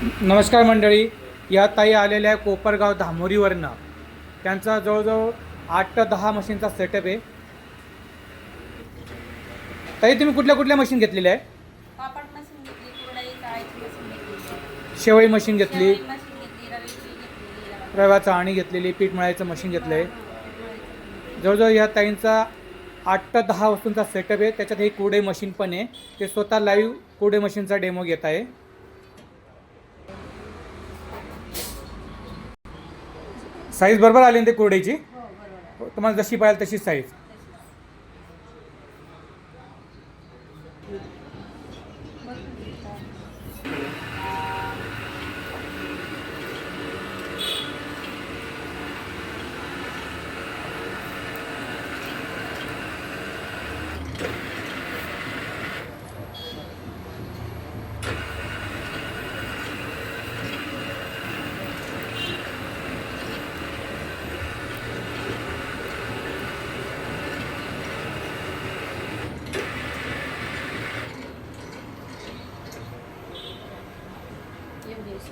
नमस्कार मंडळी. या ताई आलेल्या आहे कोपरगाव धामोरीवरनं. त्यांचा जवळजवळ 8 ते 10 मशीनचा सेटअप आहे. ताई, तुम्ही कुठल्या कुठल्या मशीन घेतलेल्या आहे? पापड मशीन घेतली, कुरडई चाळायची मशीन घेतली, शेवई मशीन घेतली, शेवई मशीन घेतली, रव्याची घेतली, रवा चाळणी घेतलेली, पीठ मळायचं मशीन घेतलं आहे. जवळजवळ या ताईंचा 8 ते 10 वस्तूंचा सेटअप आहे. त्याच्यात हे कुरडई मशीन पण आहे. ते स्वतः लाईव्ह कुरडई मशीनचा डेमो घेत आहे. साईज बरोबर आली ना ते कुरडईची? हो बरोबर. तुम्हाला जशी पाहिजे तशीच साईज. एवढी अशी